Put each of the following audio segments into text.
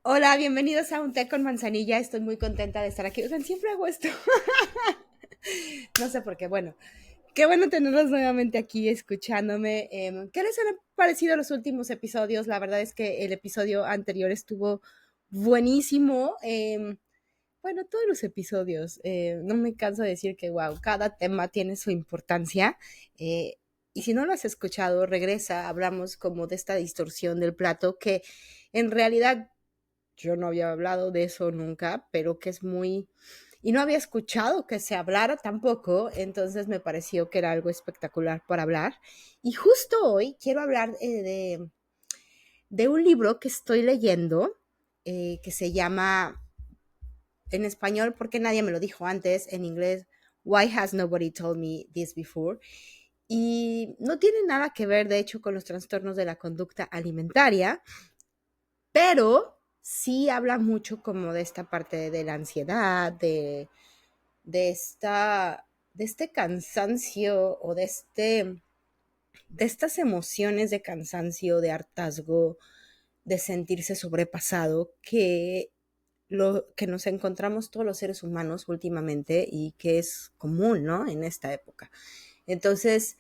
Hola, bienvenidos a Un Té con Manzanilla. Estoy muy contenta de estar aquí. Oigan, siempre hago esto. No sé por qué. Bueno, qué bueno tenerlos nuevamente aquí escuchándome. ¿Qué les han parecido los últimos episodios? La verdad es que el episodio anterior estuvo buenísimo. Bueno, todos los episodios. No me canso de decir que, wow, cada tema tiene su importancia. Eh, y si no lo has escuchado, regresa. Hablamos como de esta distorsión del plato que en realidad yo no había hablado de eso nunca, pero que es muy... Y no había escuchado que se hablara tampoco, entonces me pareció que era algo espectacular para hablar. Y justo hoy quiero hablar de un libro que estoy leyendo, que se llama, en español, porque nadie me lo dijo antes, en inglés, Why Has Nobody Told Me This Before? Y no tiene nada que ver, de hecho, con los trastornos de la conducta alimentaria, pero sí habla mucho como de esta parte de la ansiedad, de, esta, de este cansancio o de estas emociones de cansancio, de hartazgo, de sentirse sobrepasado que nos encontramos todos los seres humanos últimamente y que es común, ¿no? En esta época. Entonces,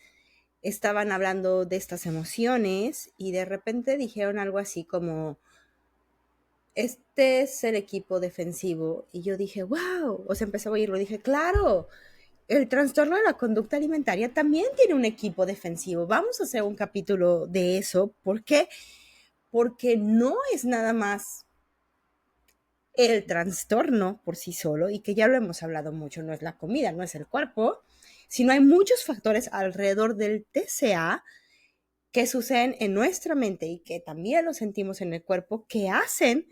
estaban hablando de estas emociones y de repente dijeron algo así como, este es el equipo defensivo. Y yo dije, wow, o sea, empecé a oírlo, dije, claro, el trastorno de la conducta alimentaria también tiene un equipo defensivo. Vamos a hacer un capítulo de eso. ¿Por qué? Porque no es nada más el trastorno por sí solo, y que ya lo hemos hablado mucho, no es la comida, no es el cuerpo, sino hay muchos factores alrededor del TCA que suceden en nuestra mente y que también lo sentimos en el cuerpo, que hacen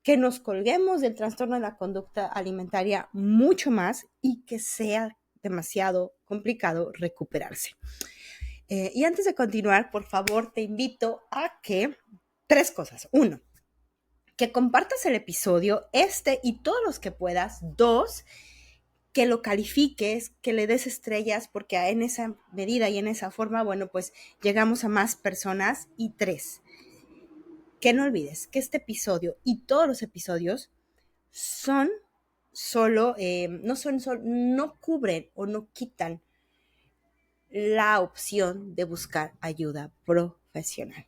que nos colguemos del trastorno de la conducta alimentaria mucho más y que sea demasiado complicado recuperarse. Y antes de continuar, por favor, te invito a que tres cosas. Uno, que compartas el episodio, este y todos los que puedas. Dos, que lo califiques, que le des estrellas, porque en esa medida y en esa forma, bueno, pues llegamos a más personas. Y tres, que no olvides que este episodio y todos los episodios son solo, no cubren o no quitan la opción de buscar ayuda profesional.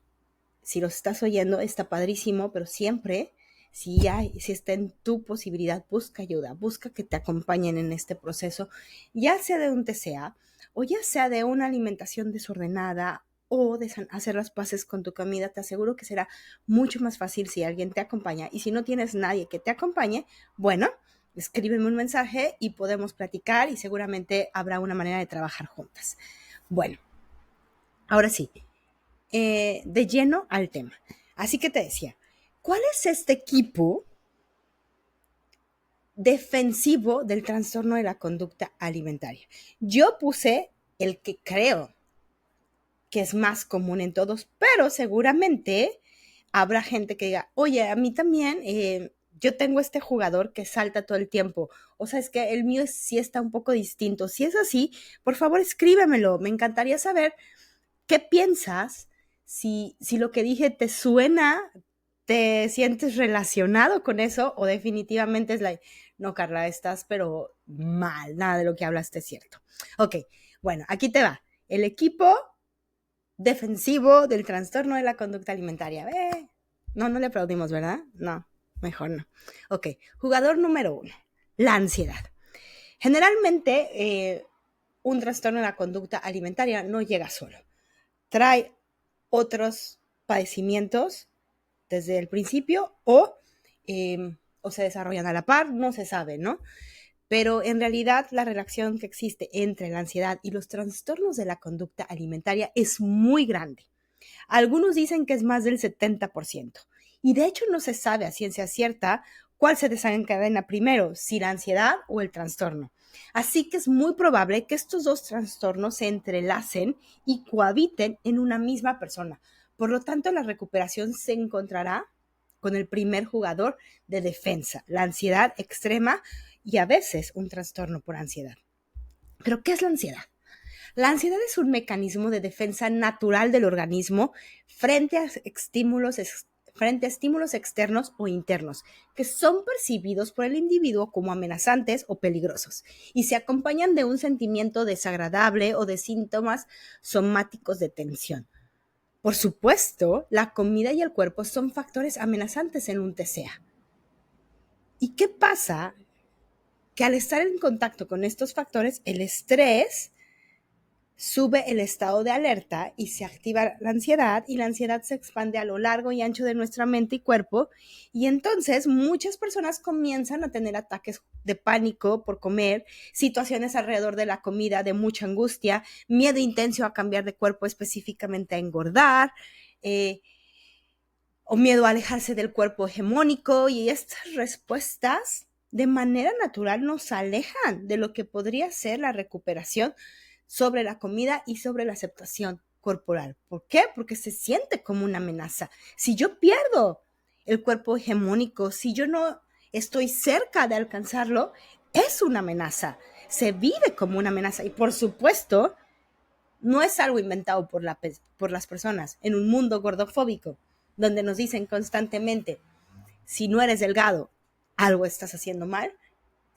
Si los estás oyendo, está padrísimo, pero siempre, si está en tu posibilidad, busca ayuda, busca que te acompañen en este proceso, ya sea de un TCA o ya sea de una alimentación desordenada o de hacer las paces con tu comida. Te aseguro que será mucho más fácil si alguien te acompaña. Y si no tienes nadie que te acompañe, bueno, escríbeme un mensaje y podemos platicar y seguramente habrá una manera de trabajar juntas. Bueno, ahora sí, de lleno al tema. Así que te decía, ¿cuál es este equipo defensivo del trastorno de la conducta alimentaria? Yo puse el que creo que es más común en todos, pero seguramente habrá gente que diga, oye, a mí también, yo tengo este jugador que salta todo el tiempo. O sea, es que el mío sí está un poco distinto. Si es así, por favor escríbemelo. Me encantaría saber qué piensas, si lo que dije te suena, te sientes relacionado con eso o definitivamente es like, no, Carla, estás pero mal, nada de lo que hablaste es cierto. Ok, bueno, aquí te va. El equipo defensivo del trastorno de la conducta alimentaria. No, no le aplaudimos, ¿verdad? No, mejor no. Ok, jugador número uno, la ansiedad. Generalmente, un trastorno de la conducta alimentaria no llega solo. Trae otros padecimientos desde el principio o se desarrollan a la par, no se sabe, ¿no? Pero en realidad la relación que existe entre la ansiedad y los trastornos de la conducta alimentaria es muy grande. Algunos dicen que es más del 70%. Y de hecho no se sabe a ciencia cierta cuál se desencadena primero, si la ansiedad o el trastorno. Así que es muy probable que estos dos trastornos se entrelacen y cohabiten en una misma persona. Por lo tanto, la recuperación se encontrará con el primer jugador de defensa, la ansiedad extrema y a veces un trastorno por ansiedad. ¿Pero qué es la ansiedad? La ansiedad es un mecanismo de defensa natural del organismo frente a estímulos frente a estímulos externos o internos, que son percibidos por el individuo como amenazantes o peligrosos, y se acompañan de un sentimiento desagradable o de síntomas somáticos de tensión. Por supuesto, la comida y el cuerpo son factores amenazantes en un TCA. ¿Y qué pasa? Que al estar en contacto con estos factores, el estrés sube el estado de alerta y se activa la ansiedad, y la ansiedad se expande a lo largo y ancho de nuestra mente y cuerpo, y entonces muchas personas comienzan a tener ataques de pánico por comer, situaciones alrededor de la comida de mucha angustia, miedo intenso a cambiar de cuerpo, específicamente a engordar, o miedo a alejarse del cuerpo hegemónico, y estas respuestas de manera natural nos alejan de lo que podría ser la recuperación sobre la comida y sobre la aceptación corporal. ¿Por qué? Porque se siente como una amenaza. Si yo pierdo el cuerpo hegemónico, si yo no estoy cerca de alcanzarlo, es una amenaza. Se vive como una amenaza, y por supuesto, no es algo inventado por las personas en un mundo gordofóbico, donde nos dicen constantemente, si no eres delgado, algo estás haciendo mal.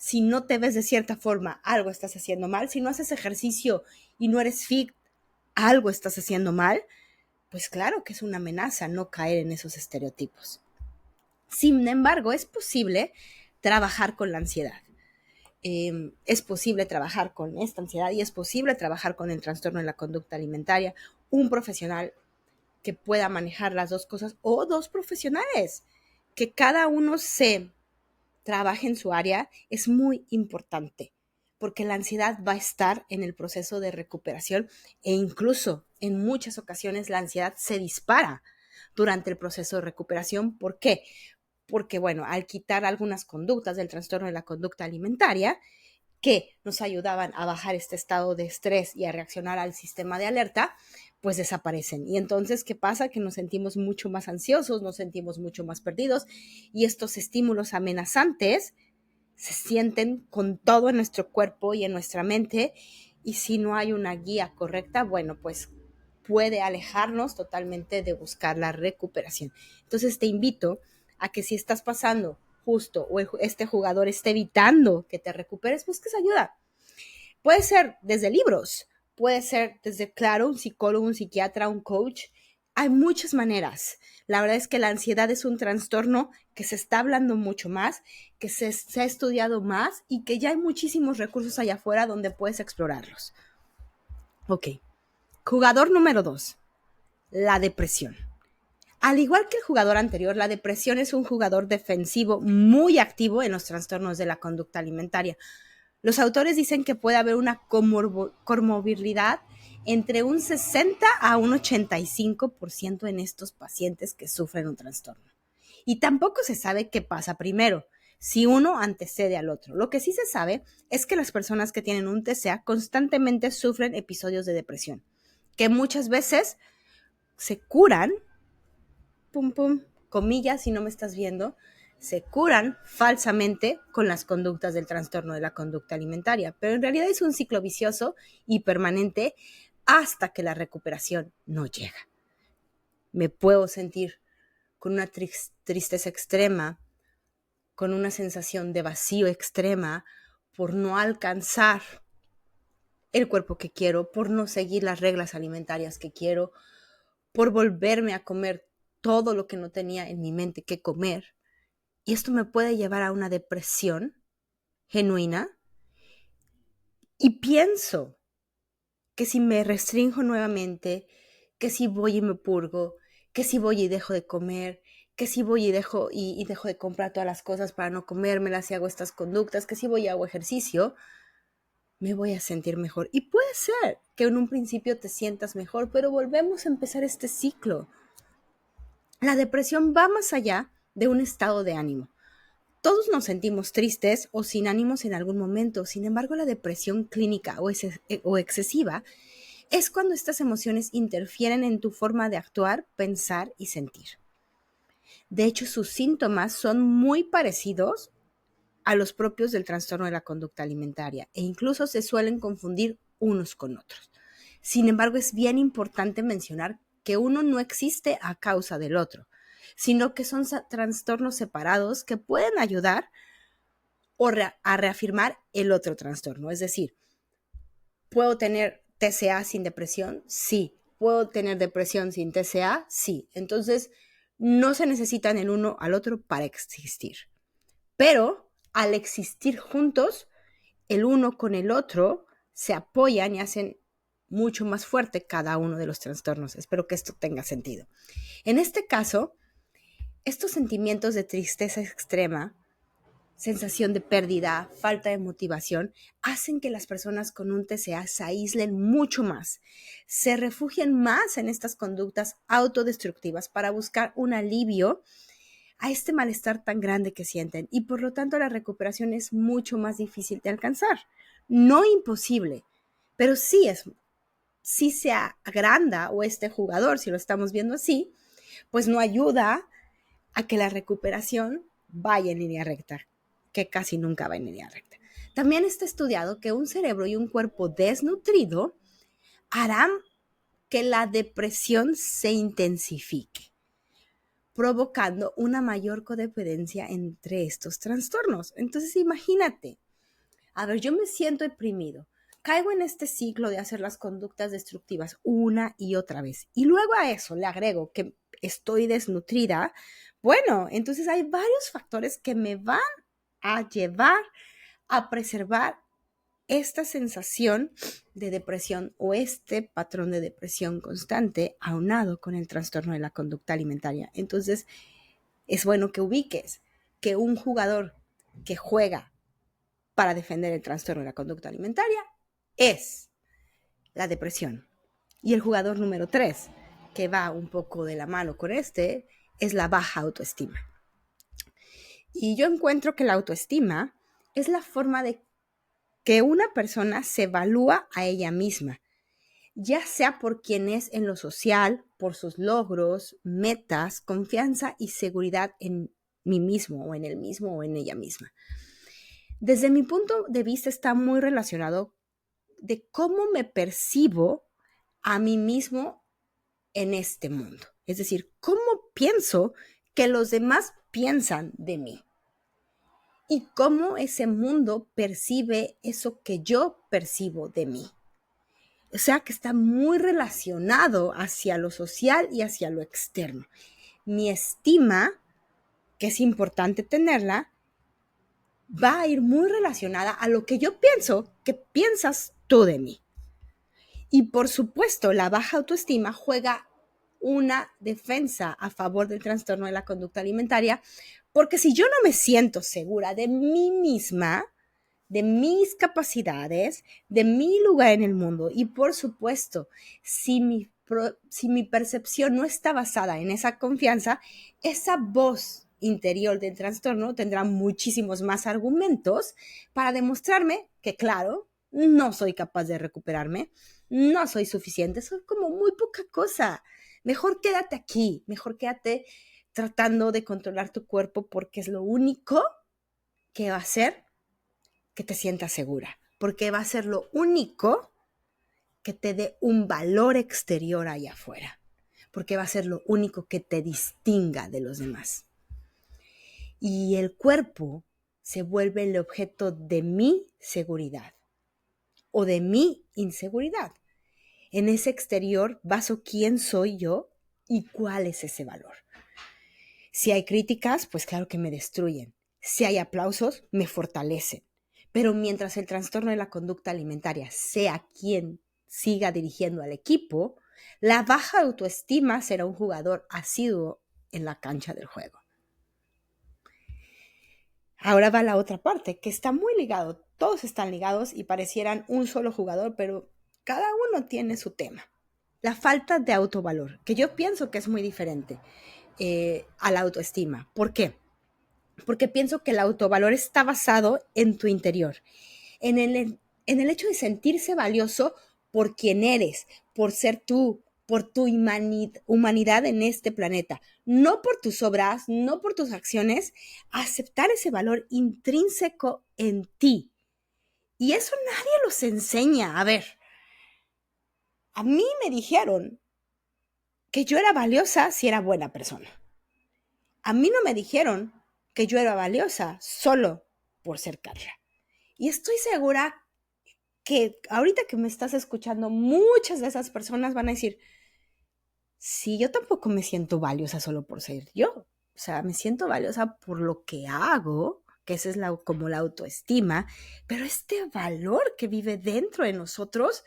Si no te ves de cierta forma, algo estás haciendo mal. Si no haces ejercicio y no eres fit, algo estás haciendo mal. Pues claro que es una amenaza no caer en esos estereotipos. Sin embargo, es posible trabajar con la ansiedad. Es posible trabajar con esta ansiedad y es posible trabajar con el trastorno de la conducta alimentaria. Un profesional que pueda manejar las dos cosas, o dos profesionales, que cada uno se trabaje en su área, es muy importante, porque la ansiedad va a estar en el proceso de recuperación, e incluso en muchas ocasiones la ansiedad se dispara durante el proceso de recuperación. ¿Por qué? Porque, bueno, al quitar algunas conductas del trastorno de la conducta alimentaria que nos ayudaban a bajar este estado de estrés y a reaccionar al sistema de alerta, pues desaparecen. Y entonces, ¿qué pasa? Que nos sentimos mucho más ansiosos, nos sentimos mucho más perdidos, y estos estímulos amenazantes se sienten con todo en nuestro cuerpo y en nuestra mente, y si no hay una guía correcta, bueno, pues puede alejarnos totalmente de buscar la recuperación. Entonces te invito a que, si estás pasando justo o este jugador está evitando que te recuperes, busques ayuda. Puede ser desde libros, puede ser desde, claro, un psicólogo, un psiquiatra, un coach. Hay muchas maneras. La verdad es que la ansiedad es un trastorno que se está hablando mucho más, que se ha estudiado más, y que ya hay muchísimos recursos allá afuera donde puedes explorarlos. Ok. Jugador número 2, la depresión. Al igual que el jugador anterior, la depresión es un jugador defensivo muy activo en los trastornos de la conducta alimentaria. Los autores dicen que puede haber una comorbilidad entre un 60 a un 85% en estos pacientes que sufren un trastorno. Y tampoco se sabe qué pasa primero, si uno antecede al otro. Lo que sí se sabe es que las personas que tienen un TCA constantemente sufren episodios de depresión, que muchas veces se curan, pum, pum, comillas, si no me estás viendo, se curan falsamente con las conductas del trastorno de la conducta alimentaria, pero en realidad es un ciclo vicioso y permanente hasta que la recuperación no llega. Me puedo sentir con una tristeza extrema, con una sensación de vacío extrema por no alcanzar el cuerpo que quiero, por no seguir las reglas alimentarias que quiero, por volverme a comer todo lo que no tenía en mi mente que comer. Y esto me puede llevar a una depresión genuina. Y pienso que si me restrinjo nuevamente, que si voy y me purgo, que si voy y dejo de comer, que si voy y dejo de comprar todas las cosas para no comérmelas y hago estas conductas, que si voy y hago ejercicio, me voy a sentir mejor. Y puede ser que en un principio te sientas mejor, pero volvemos a empezar este ciclo. La depresión va más allá de un estado de ánimo. Todos nos sentimos tristes o sin ánimos en algún momento. Sin embargo, la depresión clínica o excesiva es cuando estas emociones interfieren en tu forma de actuar, pensar y sentir. De hecho, sus síntomas son muy parecidos a los propios del trastorno de la conducta alimentaria, e incluso se suelen confundir unos con otros. Sin embargo, es bien importante mencionar que uno no existe a causa del otro. sino que son trastornos separados que pueden ayudar a reafirmar el otro trastorno. Es decir, ¿puedo tener TCA sin depresión? Sí. ¿Puedo tener depresión sin TCA? Sí. Entonces, no se necesitan el uno al otro para existir. Pero al existir juntos, el uno con el otro se apoyan y hacen mucho más fuerte cada uno de los trastornos. Espero que esto tenga sentido. En este caso, estos sentimientos de tristeza extrema, sensación de pérdida, falta de motivación, hacen que las personas con un TCA se aíslen mucho más, se refugien más en estas conductas autodestructivas para buscar un alivio a este malestar tan grande que sienten, y por lo tanto la recuperación es mucho más difícil de alcanzar. No imposible, pero sí se agranda, o este jugador, si lo estamos viendo así, pues no ayuda a que la recuperación vaya en línea recta, que casi nunca va en línea recta. También está estudiado que un cerebro y un cuerpo desnutrido harán que la depresión se intensifique, provocando una mayor codependencia entre estos trastornos. Entonces, imagínate, a ver, yo me siento deprimido, caigo en este ciclo de hacer las conductas destructivas una y otra vez, y luego a eso le agrego que estoy desnutrida. Bueno, entonces hay varios factores que me van a llevar a preservar esta sensación de depresión o este patrón de depresión constante aunado con el trastorno de la conducta alimentaria. Entonces, es bueno que ubiques que un jugador que juega para defender el trastorno de la conducta alimentaria es la depresión. Y el jugador número 3, que va un poco de la mano con este, es la baja autoestima. Y yo encuentro que la autoestima es la forma de que una persona se evalúa a ella misma, ya sea por quien es en lo social, por sus logros, metas, confianza y seguridad en mí mismo o en él mismo o en ella misma. Desde mi punto de vista está muy relacionado de cómo me percibo a mí mismo en este mundo. Es decir, cómo pienso que los demás piensan de mí y cómo ese mundo percibe eso que yo percibo de mí. O sea que está muy relacionado hacia lo social y hacia lo externo. Mi estima, que es importante tenerla, va a ir muy relacionada a lo que yo pienso que piensas tú de mí. Y por supuesto, la baja autoestima juega una defensa a favor del trastorno de la conducta alimentaria, porque si yo no me siento segura de mí misma, de mis capacidades, de mi lugar en el mundo, y por supuesto, si mi percepción no está basada en esa confianza, esa voz interior del trastorno tendrá muchísimos más argumentos para demostrarme que, claro, no soy capaz de recuperarme, no soy suficiente, soy como muy poca cosa. Mejor quédate aquí, mejor quédate tratando de controlar tu cuerpo, porque es lo único que va a hacer que te sientas segura, porque va a ser lo único que te dé un valor exterior allá afuera, porque va a ser lo único que te distinga de los demás. Y el cuerpo se vuelve el objeto de mi seguridad o de mi inseguridad. En ese exterior baso quién soy yo y cuál es ese valor. Si hay críticas, pues claro que me destruyen. Si hay aplausos, me fortalecen. Pero mientras el trastorno de la conducta alimentaria sea quien siga dirigiendo al equipo, la baja autoestima será un jugador asiduo en la cancha del juego. Ahora va la otra parte, que está muy ligado. Todos están ligados y parecieran un solo jugador, pero cada uno tiene su tema. La falta de autovalor, que yo pienso que es muy diferente a la autoestima. ¿Por qué? Porque pienso que el autovalor está basado en tu interior, en el hecho de sentirse valioso por quien eres, por ser tú, por tu humanidad en este planeta, no por tus obras, no por tus acciones, aceptar ese valor intrínseco en ti. Y eso nadie los enseña. A ver, a mí me dijeron que yo era valiosa si era buena persona. A mí no me dijeron que yo era valiosa solo por ser Carla. Y estoy segura que ahorita que me estás escuchando, muchas de esas personas van a decir, sí, yo tampoco me siento valiosa solo por ser yo. O sea, me siento valiosa por lo que hago, que esa es como la autoestima, pero este valor que vive dentro de nosotros,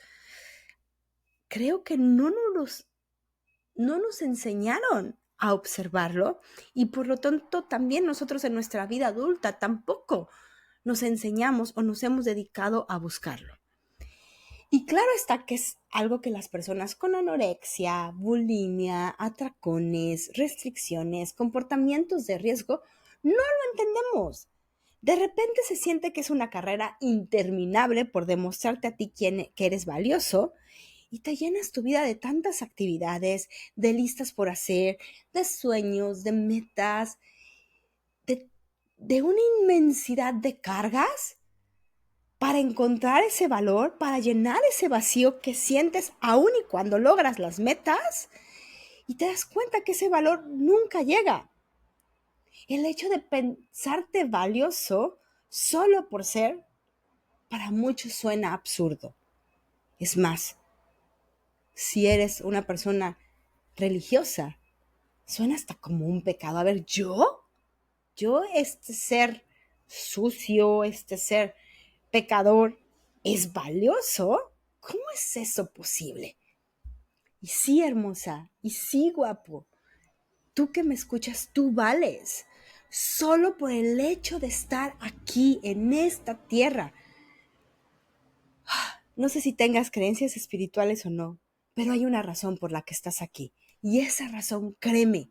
creo que no nos enseñaron a observarlo y por lo tanto también nosotros en nuestra vida adulta tampoco nos enseñamos o nos hemos dedicado a buscarlo. Y claro está que es algo que las personas con anorexia, bulimia, atracones, restricciones, comportamientos de riesgo, no lo entendemos. De repente se siente que es una carrera interminable por demostrarte a ti que eres valioso y te llenas tu vida de tantas actividades, de listas por hacer, de sueños, de metas, de, de una inmensidad de cargas para encontrar ese valor, para llenar ese vacío que sientes aún y cuando logras las metas y te das cuenta que ese valor nunca llega. El hecho de pensarte valioso solo por ser, para muchos suena absurdo. Es más, si eres una persona religiosa, suena hasta como un pecado. A ver, yo este ser sucio, este ser pecador, ¿es valioso? ¿Cómo es eso posible? Y sí, hermosa, y sí, guapo, tú que me escuchas, tú vales. Solo por el hecho de estar aquí, en esta tierra. No sé si tengas creencias espirituales o no, pero hay una razón por la que estás aquí. Y esa razón, créeme,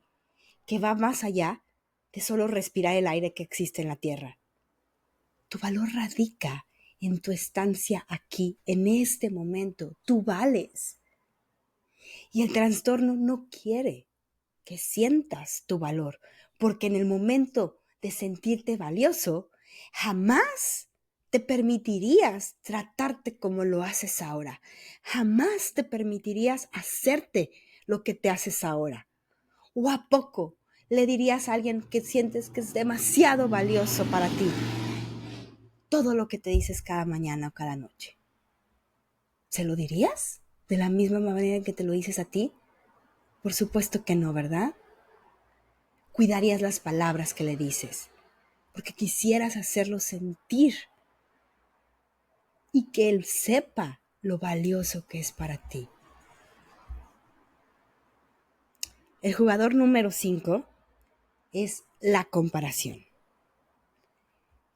que va más allá de solo respirar el aire que existe en la tierra. Tu valor radica en tu estancia aquí, en este momento. Tú vales. Y el trastorno no quiere que sientas tu valor, porque en el momento de sentirte valioso, jamás te permitirías tratarte como lo haces ahora. Jamás te permitirías hacerte lo que te haces ahora. ¿O a poco le dirías a alguien que sientes que es demasiado valioso para ti todo lo que te dices cada mañana o cada noche? ¿Se lo dirías de la misma manera en que te lo dices a ti? Por supuesto que no, ¿verdad? Cuidarías las palabras que le dices, porque quisieras hacerlo sentir y que él sepa lo valioso que es para ti. El jugador número 5 es la comparación.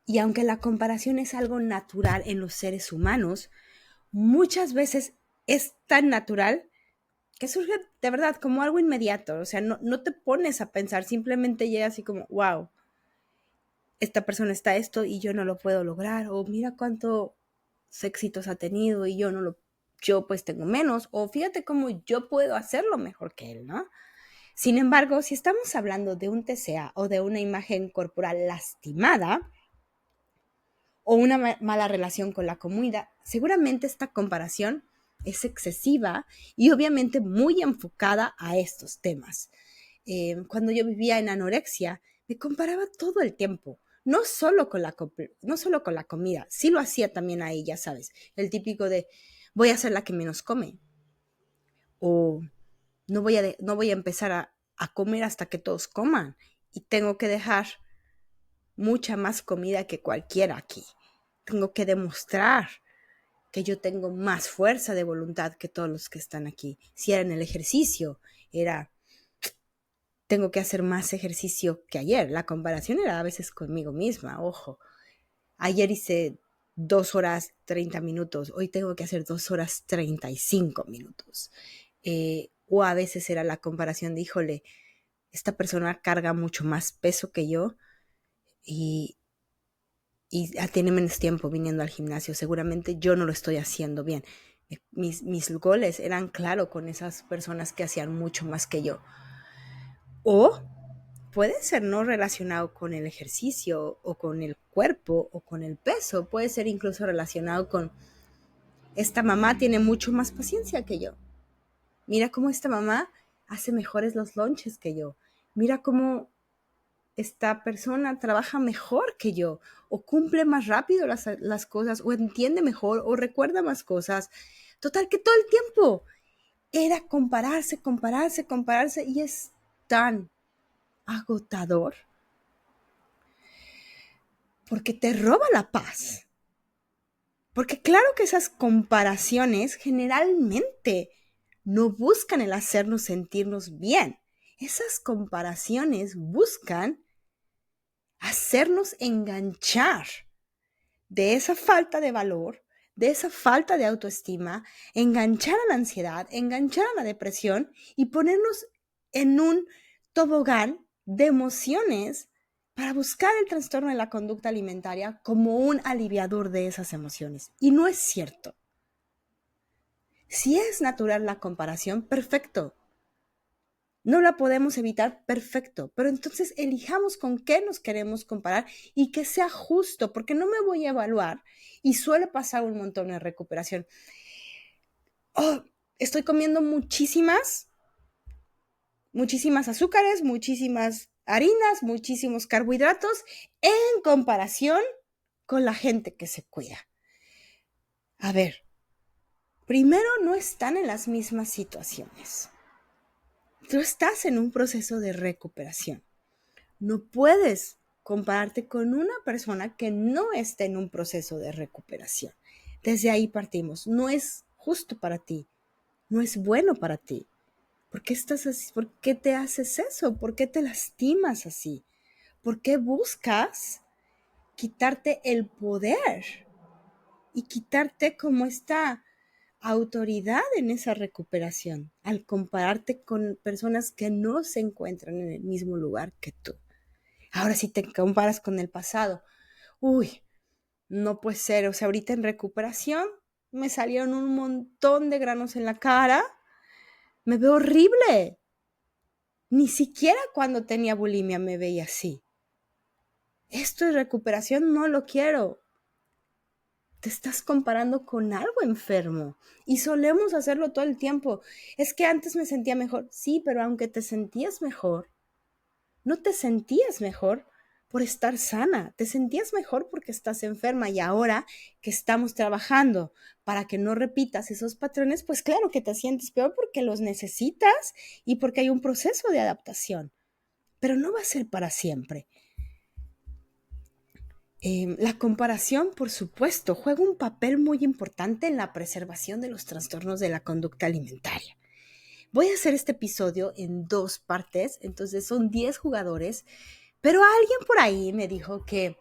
Y aunque la comparación es algo natural en los seres humanos, muchas veces es tan natural que surge de verdad como algo inmediato. O sea, no te pones a pensar, simplemente llega así como, wow, esta persona está esto y yo no lo puedo lograr, o mira cuántos éxitos ha tenido y yo pues tengo menos, o fíjate cómo yo puedo hacerlo mejor que él, ¿no? Sin embargo, si estamos hablando de un TCA o de una imagen corporal lastimada o una mala relación con la comida, seguramente esta comparación es excesiva y obviamente muy enfocada a estos temas. Cuando yo vivía en anorexia, me comparaba todo el tiempo. No solo con la comida, sí lo hacía también ahí, ya sabes, el típico de voy a ser la que menos come o no voy a empezar a comer hasta que todos coman y tengo que dejar mucha más comida que cualquiera aquí. Tengo que demostrar que yo tengo más fuerza de voluntad que todos los que están aquí. Si era en el ejercicio, era tengo que hacer más ejercicio que ayer. La comparación era a veces conmigo misma, ojo. Ayer hice 2 horas 30 minutos, hoy tengo que hacer 2 horas 35 minutos. O a veces era la comparación de, híjole, esta persona carga mucho más peso que yo y, y tiene menos tiempo viniendo al gimnasio. Seguramente yo no lo estoy haciendo bien. Mis goles eran claro con esas personas que hacían mucho más que yo. O puede ser no relacionado con el ejercicio o con el cuerpo o con el peso, puede ser incluso relacionado con esta mamá tiene mucho más paciencia que yo. Mira cómo esta mamá hace mejores los lunches que yo. Mira cómo esta persona trabaja mejor que yo, o cumple más rápido las cosas, o entiende mejor, o recuerda más cosas. Total que todo el tiempo era compararse, compararse, compararse, y es tan agotador porque te roba la paz. Porque claro que esas comparaciones generalmente no buscan el hacernos sentirnos bien. Esas comparaciones buscan hacernos enganchar de esa falta de valor, de esa falta de autoestima, enganchar a la ansiedad, enganchar a la depresión y ponernos en un tobogán de emociones para buscar el trastorno de la conducta alimentaria como un aliviador de esas emociones. Y no es cierto. Si es natural la comparación, perfecto. No la podemos evitar, perfecto, pero entonces elijamos con qué nos queremos comparar y que sea justo, porque no me voy a evaluar y suele pasar un montón en recuperación. Oh, estoy comiendo muchísimas azúcares, muchísimas harinas, muchísimos carbohidratos en comparación con la gente que se cuida. A ver, primero no están en las mismas situaciones. Tú estás en un proceso de recuperación. No puedes compararte con una persona que no está en un proceso de recuperación. Desde ahí partimos. No es justo para ti. No es bueno para ti. ¿Por qué estás así? ¿Por qué te haces eso? ¿Por qué te lastimas así? ¿Por qué buscas quitarte el poder y quitarte como esta autoridad en esa recuperación al compararte con personas que no se encuentran en el mismo lugar que tú? Ahora si te comparas con el pasado, uy, no puede ser, o sea, ahorita en recuperación me salieron un montón de granos en la cara, me veo horrible. Ni siquiera cuando tenía bulimia me veía así. Esto de recuperación no lo quiero. Te estás comparando con algo enfermo y solemos hacerlo todo el tiempo. Es que antes me sentía mejor. Sí, pero aunque te sentías mejor, no te sentías mejor por estar sana, te sentías mejor porque estás enferma y ahora que estamos trabajando para que no repitas esos patrones, pues claro que te sientes peor porque los necesitas y porque hay un proceso de adaptación, pero no va a ser para siempre. La comparación, por supuesto, juega un papel muy importante en la preservación de los trastornos de la conducta alimentaria. Voy a hacer este episodio en 2 partes, entonces son 10 jugadores, pero alguien por ahí me dijo que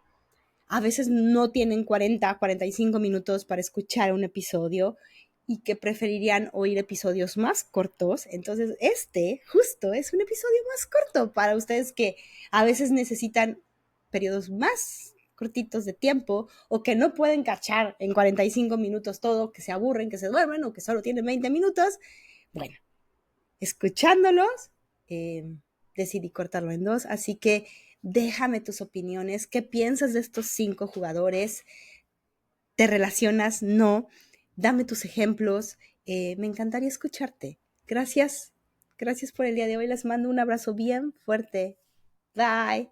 a veces no tienen 40, 45 minutos para escuchar un episodio y que preferirían oír episodios más cortos. Entonces, justo es un episodio más corto para ustedes que a veces necesitan periodos más cortitos de tiempo o que no pueden cachar en 45 minutos todo, que se aburren, que se duermen o que solo tienen 20 minutos. Bueno, escuchándolos, decidí cortarlo en 2, así que déjame tus opiniones, qué piensas de estos 5 jugadores, te relacionas, no, dame tus ejemplos, me encantaría escucharte. Gracias por el día de hoy, les mando un abrazo bien fuerte, bye.